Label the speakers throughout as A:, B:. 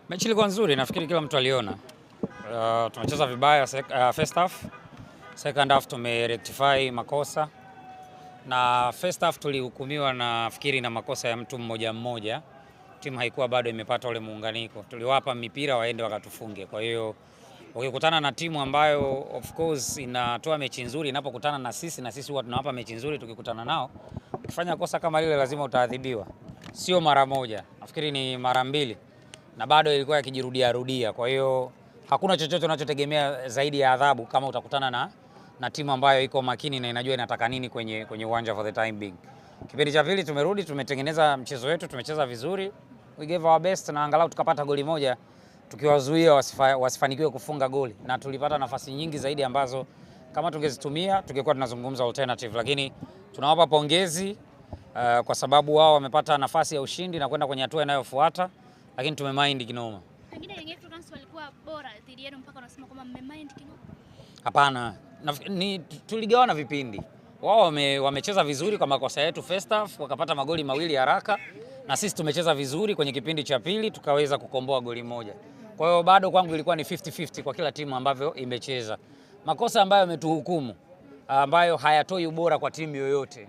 A: Mechi ilikuwa nzuri, nafikiri kila mtu aliona. Tumecheza vibaya first half. Second half tumerectify makosa. Na first half tulihukumiwa nafikiri na makosa ya mtu mmoja mmoja. Timu haikuwa bado imepata ule muunganiko. Tuliwapa mipira waende wakatufunge. Kwa hiyo ukikutana na timu ambayo of course inatoa mechi nzuri inapokutana na sisi huwa tunawapa mechi nzuri tukikutana nao. Ukifanya kosa kama lile lazima utaadhibiwa. Sio mara moja. Nafikiri ni mara mbili. Na bado ilikuwa yakijirudia. Kwa hiyo hakuna chochote unachotegemea zaidi ya adhabu kama utakutana na timu ambayo iko makini na inajua inataka nini kwenye uwanja for the time being. Kipindi cha pili tumerudi, tumetengeneza mchezo wetu, tumecheza vizuri. We gave our best na angalau tukapata goli moja tukiwazuia wasifanikiwe kufunga goli, na tulipata nafasi nyingi zaidi ambazo kama tungezitumia tungekuwa tunazungumza alternative, lakini tunawapa pongezi kwa sababu wao wamepata nafasi ya ushindi na kwenda kwenye hatua inayofuata. Lakini tumemind kinoma.
B: Pengine Young Africans walikuwa bora dhidi yenu mpaka unasema kwamba mmemind kinoma?
A: Hapana. Tuligawana vipindi. Wao wamecheza vizuri kwa makosa yetu first half, wakapata magoli mawili haraka, na sisi tumecheza vizuri kwenye kipindi cha pili tukaweza kukomboa goli moja. Kwa hiyo bado kwangu ilikuwa ni 50-50 kwa kila timu ambavyo imecheza. Makosa ambayo yametuhukumu ambayo hayatoi ubora kwa timu yoyote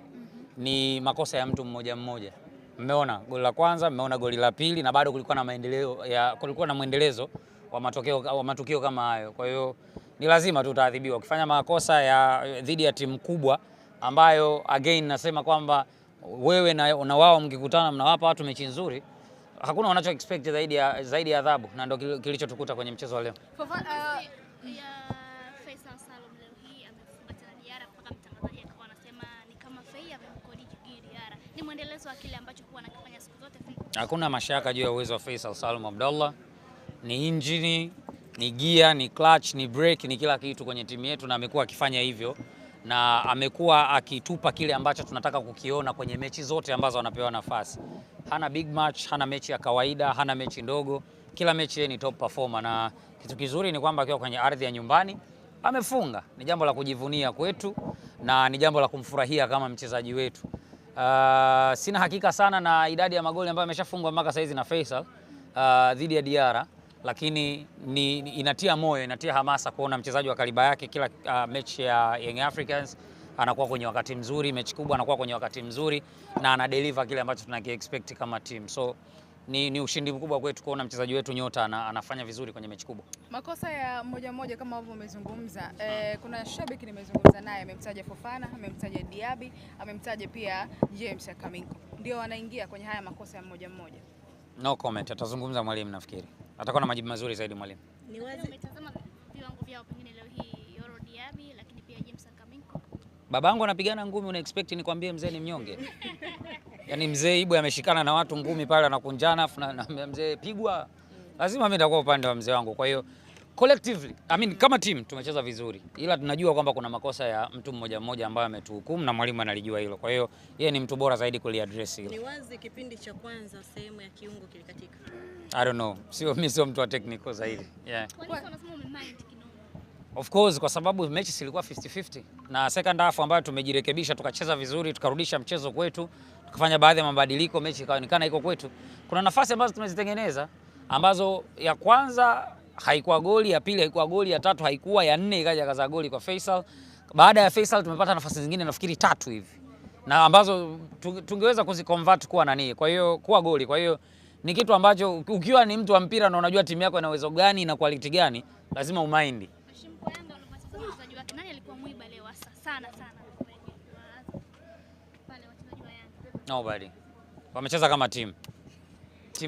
A: ni makosa ya mtu mmoja mmoja. Mmeona goli la kwanza, mmeona goli la pili, na bado kulikuwa na mwendelezo wa matukio kama hayo. Kwa hiyo ni lazima tutaadhibiwa. Ukifanya makosa dhidi ya timu kubwa ambayo again nasema kwamba wewe na wao mkikutana mnawapa watu mechi nzuri, hakuna wanacho expect zaidi ya adhabu, na ndio kilichotukuta kwenye mchezo wa leo.
B: Ni mwendelezo wa kile ambacho huwa anakifanya siku zote.
A: Hakuna mashaka juu ya uwezo wa Faisal Salum Abdallah. Ni injini, ni gear, ni clutch, ni brake, ni kila kitu kwenye timu yetu, na amekuwa akifanya hivyo na amekuwa akitupa kile ambacho tunataka kukiona kwenye mechi zote ambazo anapewa nafasi. Hana big match, hana mechi ya kawaida, hana mechi ndogo. Kila mechi yeye ni top performer, na kitu kizuri ni kwamba akiwa kwenye ardhi ya nyumbani amefunga. Ni jambo la kujivunia kwetu na ni jambo la kumfurahia kama mchezaji wetu. Sina hakika sana na idadi ya magoli ambayo ameshafungwa mpaka saizi na Faisal dhidi ya Diarra, lakini inatia moyo, inatia hamasa kuona mchezaji wa kaliba yake kila mechi ya Young Africans anakuwa kwenye wakati mzuri, mechi kubwa anakuwa kwenye wakati mzuri na ana deliver kile ambacho tunaki-expect kama team. So ni ushindi mkubwa kwetu kuona mchezaji wetu nyota anafanya vizuri kwenye mechi kubwa.
C: Makosa ya moja kama ambavyo umezungumza, kuna shabiki nimezungumza naye amemtaja Fofana, amemtaja Diaby, amemtaja pia James Akaminko. Ndio wanaingia kwenye haya makosa ya moja.
A: No comment, atazungumza mwalimu, nafikiri atakuwa na majibu mazuri zaidi mwalimu.
B: Ni wazi umetazama viwango vyao pengine leo hii Yoro Diaby, lakini pia James Akaminko.
A: Babangu anapigana ngumi, una expect nikwambie mzee ni mnyonge? Yaani mzee Ibwe ameshikana na watu ngumi pale anakunjana, na mzee pigwa. Lazima mimi nitakuwa upande wa mzee wangu. Kwa hiyo collectively, kama team tumecheza vizuri, ila tunajua kwamba kuna makosa ya mtu mmoja ambayo ametuhukumu na mwalimu analijua hilo. Kwa hiyo yeye ni mtu bora zaidi kuliaddress hilo.
D: Ni wazi kipindi cha kwanza sehemu ya kiungo kilikatika.
A: I don't know. Mimi sio mtu wa technical zaidi. Yeah.
B: Kwa nini unasema umemind kinoma?
A: Of course, kwa sababu mechi silikuwa 50-50 na second half ambayo tumejirekebisha tukacheza vizuri, tukarudisha mchezo kwetu, tukafanya baadhi ya mabadiliko, mechi ikaonekana iko kwetu. Kuna nafasi ambazo tumezitengeneza ambazo ya kwanza haikuwa goli, ya pili haikuwa goli, ya tatu haikuwa, ya nne ikaja kaza goli kwa Faisal. Baada ya Faisal tumepata nafasi zingine nafikiri 3 hivi, na ambazo tungeweza kuziconvert kuwa nani, kwa hiyo kuwa goli. Kwa hiyo ni kitu ambacho ukiwa ni mtu wa mpira na unajua timu yako ina uwezo gani na quality gani, lazima umind.
B: Mchezaji wake nani alikuwa mwiba leo sana pale wachezaji wa Yanga?
A: Nobody. Wamecheza kama timu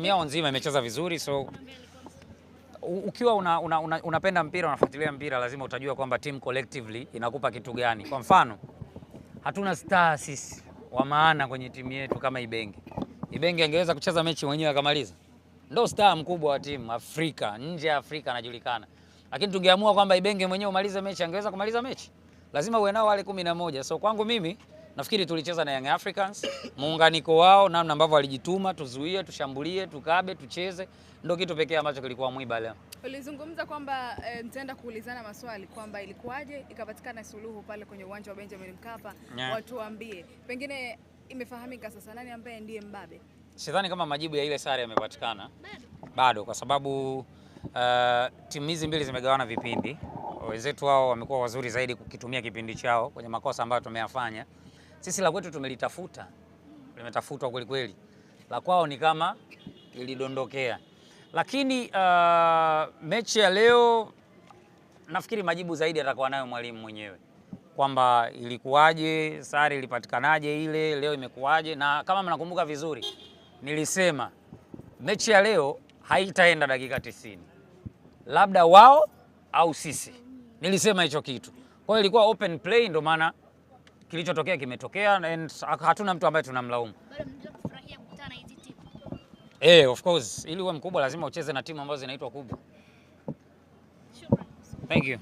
A: yao nzima imecheza vizuri, so ukiwa unapenda mpira, unafuatilia mpira, lazima utajua kwamba team collectively inakupa kitu gani. Kwa mfano, hatuna star sisi wa maana kwenye timu yetu kama Ibenge angeweza kucheza mechi mwenyewe akamaliza. Ndio star mkubwa wa timu Afrika, nje ya Afrika anajulikana. Lakini tungeamua kwamba Ibenge mwenyewe umalize mechi, angeweza kumaliza mechi. Lazima uwe nao wale 11. So kwangu mimi nafikiri tulicheza na Young Africans, muunganiko wao, namna ambavyo walijituma, tuzuie, tushambulie, tukabe, tucheze, ndio kitu pekee ambacho kilikuwa mwiba leo.
C: Ulizungumza kwamba mtaenda kuulizana maswali kwamba ilikuwaje ikapatikana suluhu pale kwenye uwanja wa Benjamin Mkapa. Yeah. Watu waambie pengine imefahamika sasa nani ambaye ndiye mbabe
A: sidhani kama majibu ya ile sare yamepatikana
B: Bado.
A: bado, kwa sababu timu hizi mbili zimegawana vipindi. Wenzetu wao wamekuwa wazuri zaidi kukitumia kipindi chao kwenye makosa ambayo tumeyafanya. Sisi la kwetu tumelitafuta, limetafutwa kweli kweli, la kwao ni kama ilidondokea. Lakini mechi ya leo nafikiri majibu zaidi atakuwa nayo mwalimu mwenyewe, kwamba ilikuwaje, sare ilipatikanaje, ile leo imekuwaje. Na kama mnakumbuka vizuri, nilisema mechi ya leo haitaenda dakika 90, labda wao au sisi. Nilisema hicho kitu. Kwa hiyo ilikuwa open play, ndio maana kilichotokea kimetokea, and hatuna mtu ambaye tunamlaumu.
B: Bado mnaendelea kufurahia kukutana na hizi timu.
A: Of course, ili uwe mkubwa lazima ucheze na timu ambazo zinaitwa kubwa.
B: Shukrani.
A: Thank you.